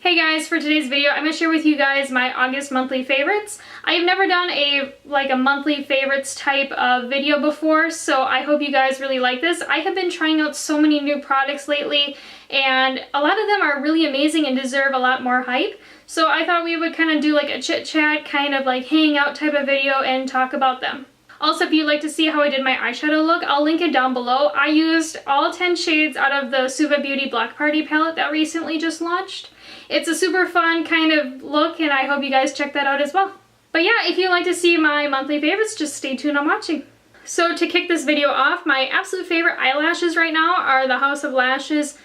Hey guys, for today's video, I'm going to share with you guys my August monthly favorites. I've never done a monthly favorites type of video before, so I hope you guys really like this. I have been trying out so many new products lately, and a lot of them are really amazing and deserve a lot more hype. So I thought we would kind of do like a chit chat, kind of like hang out type of video and talk about them. Also, if you'd like to see how I did my eyeshadow look, I'll link it down below. I used all 10 shades out of the Suva Beauty Block Party palette that recently just launched. It's a super fun kind of look, and I hope you guys check that out as well. But yeah, if you'd like to see my monthly favorites, just stay tuned on watching. So to kick this video off, my absolute favorite eyelashes right now are the House of Lashes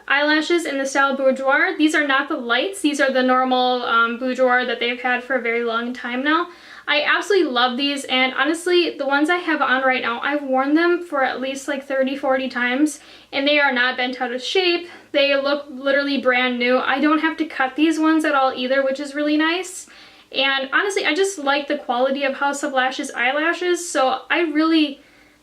eyelashes in the style Boudoir. These are not the lights, these are the normal Boudoir that they've had for a very long time now. I absolutely love these, and honestly, the ones I have on right now, I've worn them for at least like 30-40 times, and they are not bent out of shape. They look literally brand new. I don't have to cut these ones at all either, which is really nice. And honestly, I just like the quality of House of Lashes eyelashes, so I really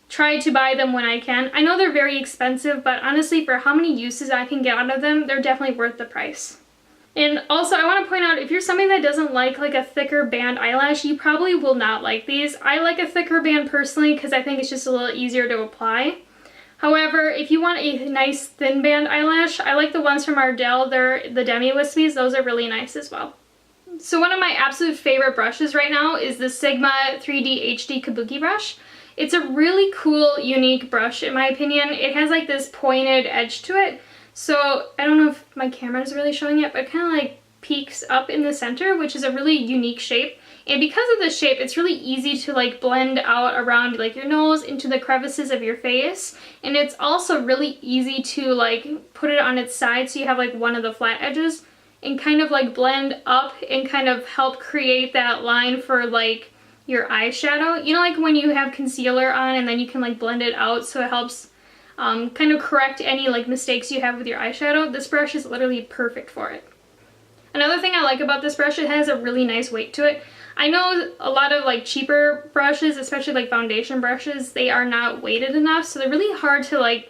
try to buy them when I can. I know they're very expensive, but honestly, for how many uses I can get out of them, they're definitely worth the price. And also, I want to point out, if you're somebody that doesn't like a thicker band eyelash, you probably will not like these. I like a thicker band personally because I think it's just a little easier to apply. However, if you want a nice thin band eyelash, I like the ones from Ardell. They're the Demi Wispies. Those are really nice as well. So one of my absolute favorite brushes right now is the Sigma 3D HD Kabuki brush. It's a really cool, unique brush in my opinion. It has like this pointed edge to it. So I don't know if my camera is really showing it, but it kind of like peaks up in the center, which is a really unique shape. And because of this shape, it's really easy to like blend out around like your nose into the crevices of your face. And it's also really easy to like put it on its side so you have like one of the flat edges and kind of like blend up and kind of help create that line for like your eyeshadow. You know, like when you have concealer on and then you can like blend it out so it helps kind of correct any like mistakes you have with your eyeshadow. This brush is literally perfect for it. Another thing I like about this brush, it has a really nice weight to it. I know a lot of like cheaper brushes, especially like foundation brushes, they are not weighted enough, so they're really hard to like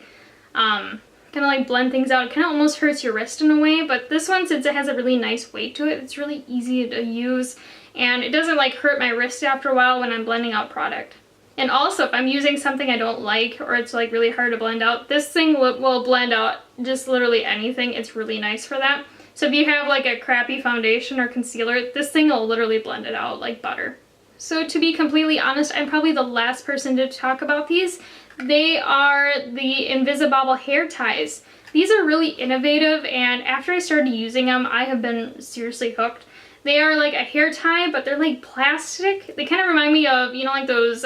kind of like blend things out. It kind of almost hurts your wrist in a way, but this one, since it has a really nice weight to it, it's really easy to use and it doesn't like hurt my wrist after a while when I'm blending out product. And also, if I'm using something I don't like or it's like really hard to blend out, this thing will blend out just literally anything. It's really nice for that. So if you have like a crappy foundation or concealer, this thing will literally blend it out like butter. So to be completely honest, I'm probably the last person to talk about these. They are the Invisibobble hair ties. These are really innovative, and after I started using them, I have been seriously hooked. They are like a hair tie, but they're like plastic. They kind of remind me of, you know, like those,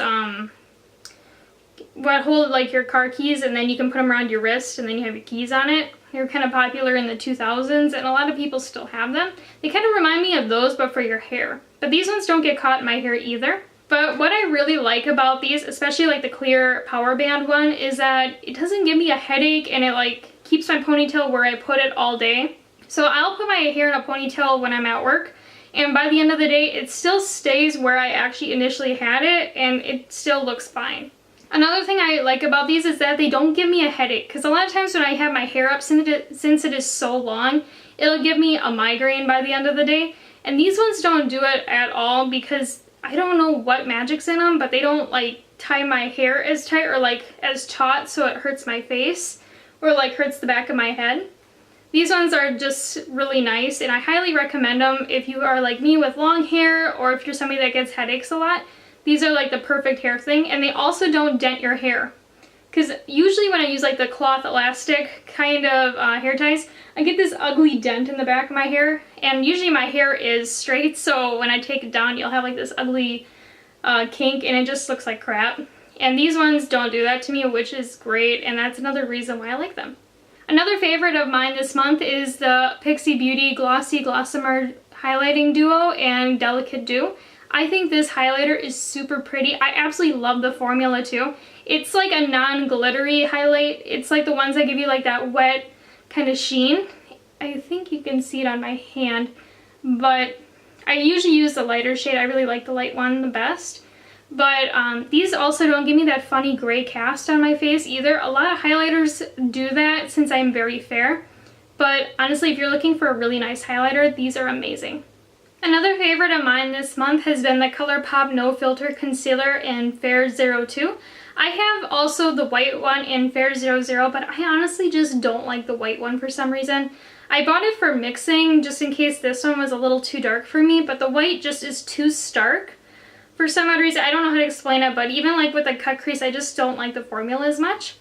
what hold like your car keys and then you can put them around your wrist and then you have your keys on it. They were kind of popular in the 2000s and a lot of people still have them. They kind of remind me of those, but for your hair. But these ones don't get caught in my hair either. But what I really like about these, especially like the clear power band one, is that it doesn't give me a headache and it like keeps my ponytail where I put it all day. So I'll put my hair in a ponytail when I'm at work, and by the end of the day, it still stays where I actually initially had it, and it still looks fine. Another thing I like about these is that they don't give me a headache, because a lot of times when I have my hair up, since it is so long, it'll give me a migraine by the end of the day. And these ones don't do it at all, because I don't know what magic's in them, but they don't like tie my hair as tight or like as taut so it hurts my face or like hurts the back of my head. These ones are just really nice, and I highly recommend them if you are like me with long hair or if you're somebody that gets headaches a lot. These are like the perfect hair thing, and they also don't dent your hair. Because usually when I use like the cloth elastic kind of hair ties, I get this ugly dent in the back of my hair, and usually my hair is straight, so when I take it down you'll have like this ugly kink and it just looks like crap. And these ones don't do that to me, which is great, and that's another reason why I like them. Another favorite of mine this month is the Pixi Beauty Glossy Glossamer Highlighting Duo and Delicate Dew. I think this highlighter is super pretty. I absolutely love the formula too. It's like a non-glittery highlight. It's like the ones that give you like that wet kind of sheen. I think you can see it on my hand, but I usually use the lighter shade. I really like the light one the best. But these also don't give me that funny gray cast on my face either. A lot of highlighters do that since I'm very fair. But honestly, if you're looking for a really nice highlighter, these are amazing. Another favorite of mine this month has been the Colourpop No Filter Concealer in Fair 02. I have also the white one in Fair 00, but I honestly just don't like the white one for some reason. I bought it for mixing just in case this one was a little too dark for me, but the white just is too stark. For some odd reason, I don't know how to explain it, but even like with a cut crease, I just don't like the formula as much.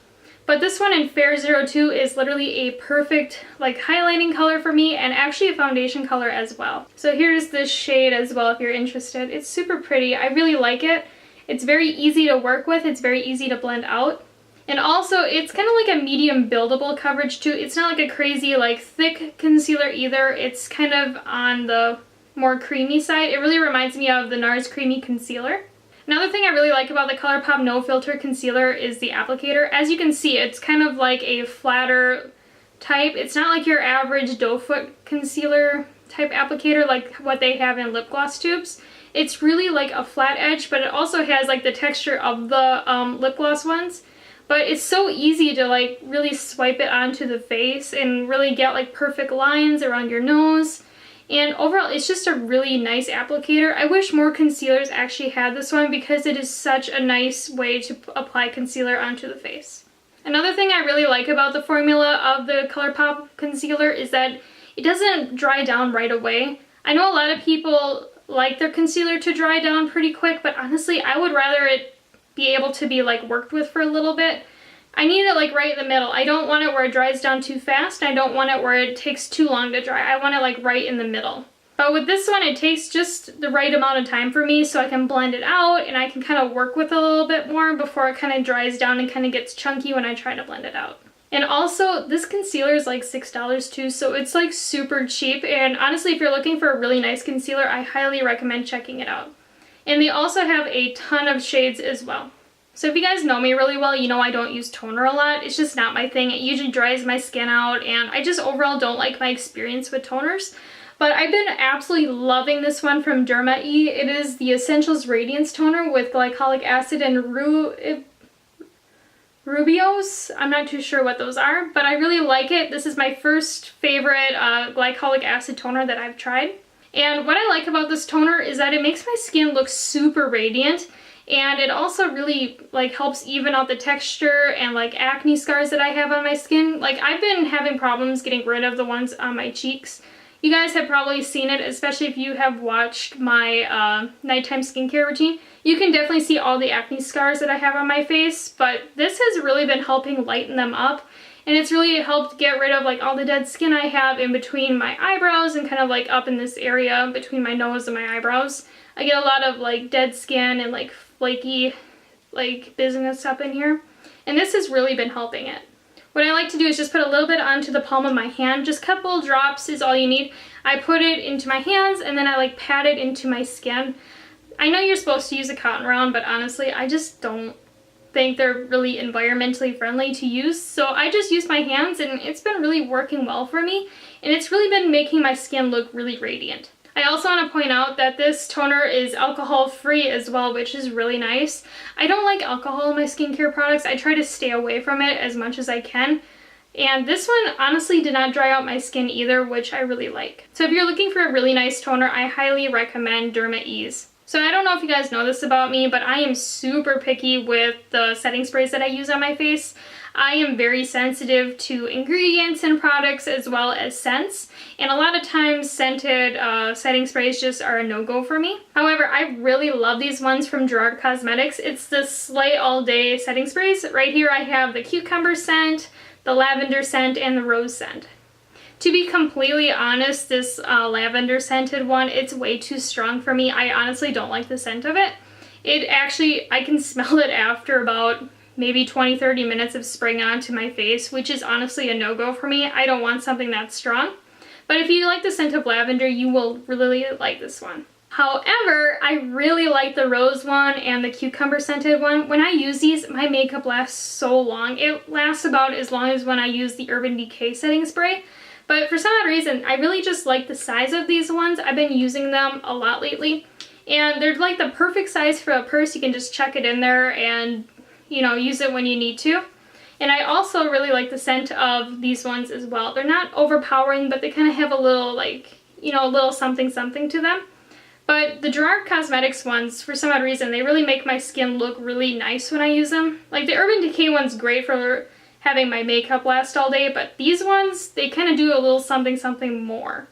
But this one in Fair 02 is literally a perfect like highlighting color for me, and actually a foundation color as well. So here's this shade as well if you're interested. It's super pretty. I really like it. It's very easy to work with. It's very easy to blend out. And also it's kind of like a medium buildable coverage too. It's not like a crazy like thick concealer either. It's kind of on the more creamy side. It really reminds me of the NARS Creamy Concealer. Another thing I really like about the Colourpop No Filter Concealer is the applicator. As you can see, it's kind of like a flatter type. It's not like your average doe foot concealer type applicator like what they have in lip gloss tubes. It's really like a flat edge, but it also has like the texture of the lip gloss ones. But it's so easy to like really swipe it onto the face and really get like perfect lines around your nose. And overall, it's just a really nice applicator. I wish more concealers actually had this one because it is such a nice way to apply concealer onto the face. Another thing I really like about the formula of the Colourpop concealer is that it doesn't dry down right away. I know a lot of people like their concealer to dry down pretty quick, but honestly, I would rather it be able to be like worked with for a little bit. I need it like right in the middle. I don't want it where it dries down too fast. I don't want it where it takes too long to dry. I want it like right in the middle. But with this one, it takes just the right amount of time for me so I can blend it out and I can kind of work with it a little bit more before it kind of dries down and kind of gets chunky when I try to blend it out. And also, this concealer is like $6 too, so it's like super cheap. And honestly, if you're looking for a really nice concealer, I highly recommend checking it out. And they also have a ton of shades as well. So if you guys know me really well, you know I don't use toner a lot. It's just not my thing. It usually dries my skin out, and I just overall don't like my experience with toners. But I've been absolutely loving this one from Derma. It is the Essentials Radiance Toner with glycolic acid and rubiose. I'm not too sure what those are, but I really like it. This is my first favorite glycolic acid toner that I've tried. And what I like about this toner is that it makes my skin look super radiant. And it also really like helps even out the texture and like acne scars that I have on my skin. Like I've been having problems getting rid of the ones on my cheeks. You guys have probably seen it, especially if you have watched my nighttime skincare routine. You can definitely see all the acne scars that I have on my face, but this has really been helping lighten them up. And it's really helped get rid of like all the dead skin I have in between my eyebrows and kind of like up in this area between my nose and my eyebrows. I get a lot of like dead skin and like flaky like business up in here, and this has really been helping it. What I like to do is just put a little bit onto the palm of my hand. Just a couple drops is all you need. I put it into my hands and then I like pat it into my skin. I know you're supposed to use a cotton round, but honestly I just don't think they're really environmentally friendly to use, so I just use my hands and it's been really working well for me, and it's really been making my skin look really radiant. I also want to point out that this toner is alcohol free as well, which is really nice. I don't like alcohol in my skincare products. I try to stay away from it as much as I can. And this one honestly did not dry out my skin either, which I really like. So if you're looking for a really nice toner, I highly recommend Derma Ease. So I don't know if you guys know this about me, but I am super picky with the setting sprays that I use on my face. I am very sensitive to ingredients and products as well as scents, and a lot of times scented setting sprays just are a no-go for me. However, I really love these ones from Gerard Cosmetics. It's the Slay All Day setting sprays. Right here I have the cucumber scent, the lavender scent, and the rose scent. To be completely honest, this lavender scented one, it's way too strong for me. I honestly don't like the scent of it. I can smell it after about maybe 20-30 minutes of spraying onto my face, which is honestly a no-go for me. I don't want something that strong. But if you like the scent of lavender, you will really like this one. However, I really like the rose one and the cucumber scented one. When I use these, my makeup lasts so long. It lasts about as long as when I use the Urban Decay setting spray. But for some odd reason, I really just like the size of these ones. I've been using them a lot lately. And they're like the perfect size for a purse. You can just chuck it in there and, you know, use it when you need to. And I also really like the scent of these ones as well. They're not overpowering, but they kind of have a little like, you know, a little something something to them. But the Gerard Cosmetics ones, for some odd reason, they really make my skin look really nice when I use them. Like the Urban Decay one's great for having my makeup last all day, but these ones, they kind of do a little something something more,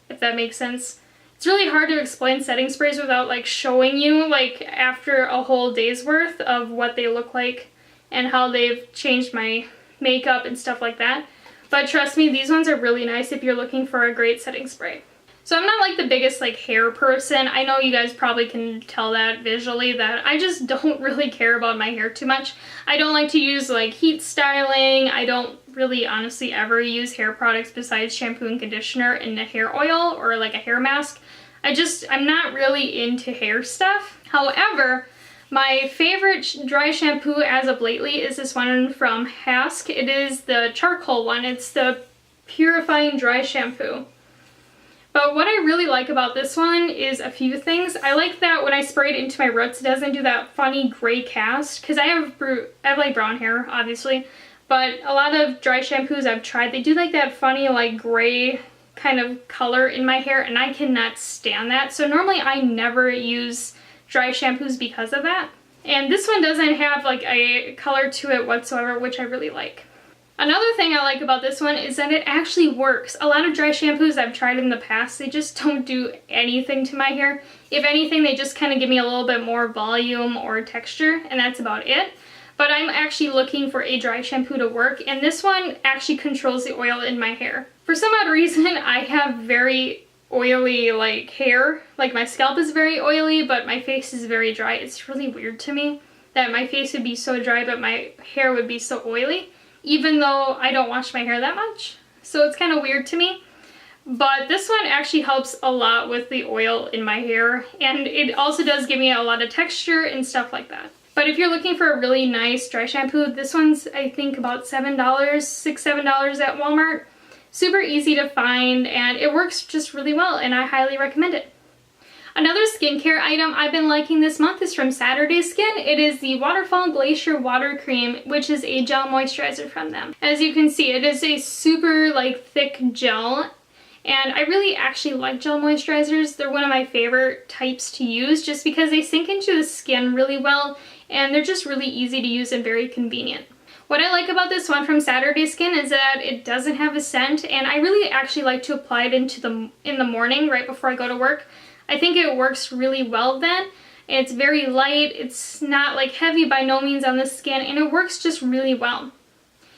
if that makes sense. It's really hard to explain setting sprays without like showing you like after a whole day's worth of what they look like and how they've changed my makeup and stuff like that. But trust me, these ones are really nice if you're looking for a great setting spray. So I'm not like the biggest like hair person. I know you guys probably can tell that visually that I just don't really care about my hair too much. I don't like to use like heat styling. I don't really honestly ever use hair products besides shampoo and conditioner and a hair oil or like a hair mask. I'm not really into hair stuff. However, my favorite dry shampoo as of lately is this one from HASK. It is the charcoal one. It's the Purifying Dry Shampoo. But what I really like about this one is a few things. I like that when I spray it into my roots, it doesn't do that funny gray cast. Because I have like brown hair, obviously. But a lot of dry shampoos I've tried, they do like that funny like gray kind of color in my hair. And I cannot stand that. So normally I never use dry shampoos because of that. And this one doesn't have like a color to it whatsoever, which I really like. Another thing I like about this one is that it actually works. A lot of dry shampoos I've tried in the past, they just don't do anything to my hair. If anything, they just kind of give me a little bit more volume or texture, and that's about it. But I'm actually looking for a dry shampoo to work, and this one actually controls the oil in my hair. For some odd reason, I have very oily like hair. Like my scalp is very oily, but my face is very dry. It's really weird to me that my face would be so dry, but my hair would be so oily, even though I don't wash my hair that much. So it's kind of weird to me. But this one actually helps a lot with the oil in my hair, and it also does give me a lot of texture and stuff like that. But if you're looking for a really nice dry shampoo, this one's I think about $7, $6-7 at Walmart. Super easy to find, and it works just really well, and I highly recommend it. Another skincare item I've been liking this month is from Saturday Skin. It is the Waterfall Glacier Water Cream, which is a gel moisturizer from them. As you can see, it is a super like thick gel, and I really actually like gel moisturizers. They're one of my favorite types to use just because they sink into the skin really well, and they're just really easy to use and very convenient. What I like about this one from Saturday Skin is that it doesn't have a scent, and I really actually like to apply it in the morning right before I go to work. I think it works really well then. It's very light, it's not like heavy by no means on the skin, and it works just really well.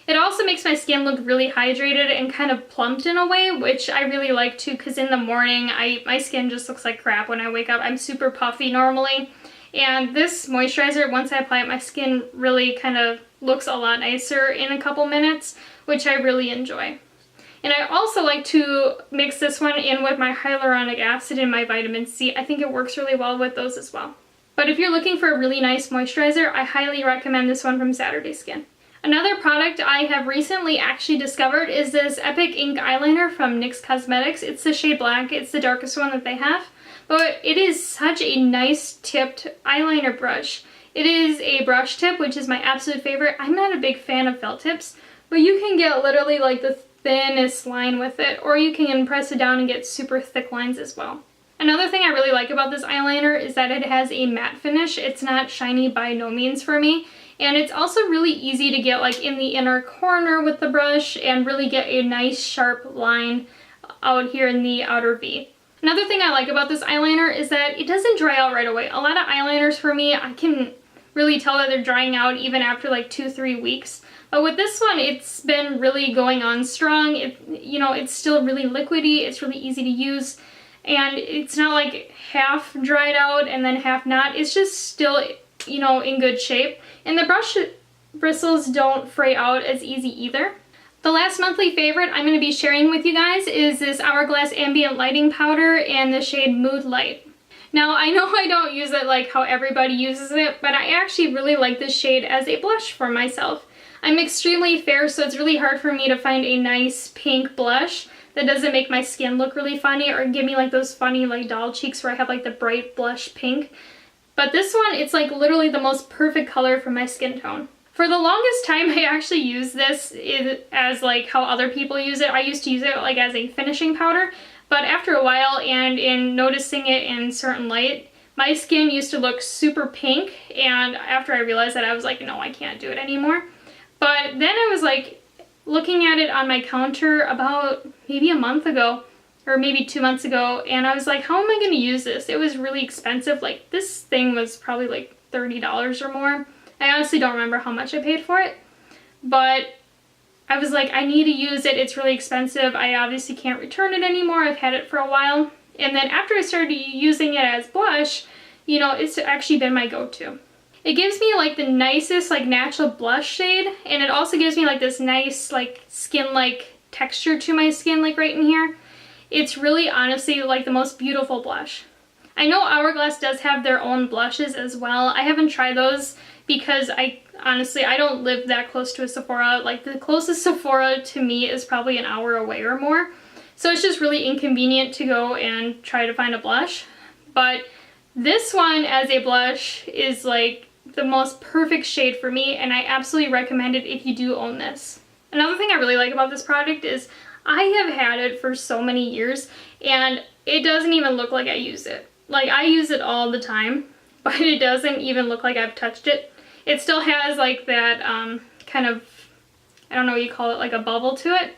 It also makes my skin look really hydrated and kind of plumped in a way, which I really like too, because in the morning my skin just looks like crap when I wake up. I'm super puffy normally, and this moisturizer, once I apply it, my skin really kind of looks a lot nicer in a couple minutes, which I really enjoy. And I also like to mix this one in with my hyaluronic acid and my vitamin C. I think it works really well with those as well. But if you're looking for a really nice moisturizer, I highly recommend this one from Saturday Skin. Another product I have recently actually discovered is this Epic Ink Eyeliner from NYX Cosmetics. It's the shade Black. It's the darkest one that they have. But it is such a nice tipped eyeliner brush. It is a brush tip, which is my absolute favorite. I'm not a big fan of felt tips, but you can get literally like the thinnest line with it, or you can press it down and get super thick lines as well. Another thing I really like about this eyeliner is that it has a matte finish. It's not shiny by no means for me, and it's also really easy to get like in the inner corner with the brush and really get a nice sharp line out here in the outer V. Another thing I like about this eyeliner is that it doesn't dry out right away. A lot of eyeliners for me, I can really tell that they're drying out even after like 2-3 weeks. But with this one, it's been really going on strong. It's still really liquidy, it's really easy to use, and it's not like half dried out and then half not. It's just still, in good shape. And the brush bristles don't fray out as easy either. The last monthly favorite I'm going to be sharing with you guys is this Hourglass Ambient Lighting Powder in the shade Mood Light. Now, I know I don't use it like how everybody uses it, but I actually really like this shade as a blush for myself. I'm extremely fair, so it's really hard for me to find a nice pink blush that doesn't make my skin look really funny or give me like those funny like doll cheeks where I have like the bright blush pink. But this one, it's like literally the most perfect color for my skin tone. For the longest time, I actually used this as like how other people use it. I used to use it like as a finishing powder, but after a while and in noticing it in certain light, my skin used to look super pink, and after I realized that, I was like, no, I can't do it anymore. But then I was like looking at it on my counter about maybe a month ago, or maybe 2 months ago, and I was like, how am I going to use this? It was really expensive. Like, this thing was probably like $30 or more. I honestly don't remember how much I paid for it, but I was like, I need to use it. It's really expensive. I obviously can't return it anymore. I've had it for a while. And then after I started using it as blush, you know, it's actually been my go-to. It gives me like the nicest like natural blush shade, and it also gives me like this nice like skin-like texture to my skin, like right in here. It's really honestly like the most beautiful blush. I know Hourglass does have their own blushes as well. I haven't tried those because I don't live that close to a Sephora. Like, the closest Sephora to me is probably an hour away or more. So it's just really inconvenient to go and try to find a blush. But this one as a blush is like the most perfect shade for me, and I absolutely recommend it if you do own this. Another thing I really like about this product is I have had it for so many years, and it doesn't even look like I use it. Like, I use it all the time, but it doesn't even look like I've touched it. It still has like that kind of, I don't know what you call it, like a bubble to it.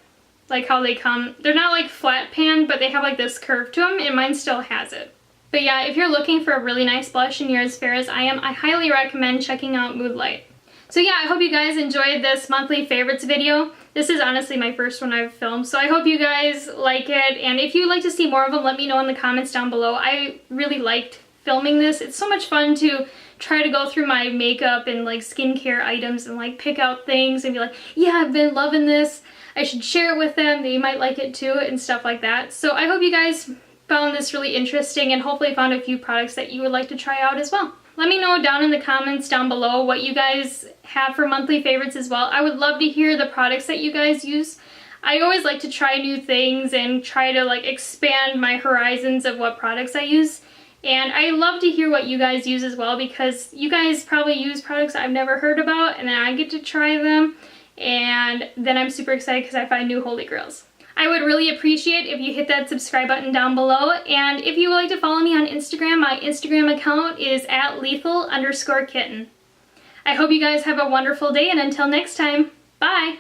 Like how they come, they're not like flat pan, but they have like this curve to them, and mine still has it. But yeah, if you're looking for a really nice blush and you're as fair as I am, I highly recommend checking out Moodlight. So yeah, I hope you guys enjoyed this monthly favorites video. This is honestly my first one I've filmed, so I hope you guys like it. And if you'd like to see more of them, let me know in the comments down below. I really liked filming this. It's so much fun to try to go through my makeup and like skincare items and like pick out things and be like, yeah, I've been loving this. I should share it with them. They might like it too, and stuff like that. So I hope you guys found this really interesting and hopefully found a few products that you would like to try out as well. Let me know down in the comments down below what you guys have for monthly favorites as well. I would love to hear the products that you guys use. I always like to try new things and try to like expand my horizons of what products I use. And I love to hear what you guys use as well, because you guys probably use products I've never heard about, and then I get to try them, and then I'm super excited because I find new holy grails. I would really appreciate if you hit that subscribe button down below, and if you would like to follow me on Instagram, my Instagram account is @lethal_kitten. I hope you guys have a wonderful day, and until next time, bye!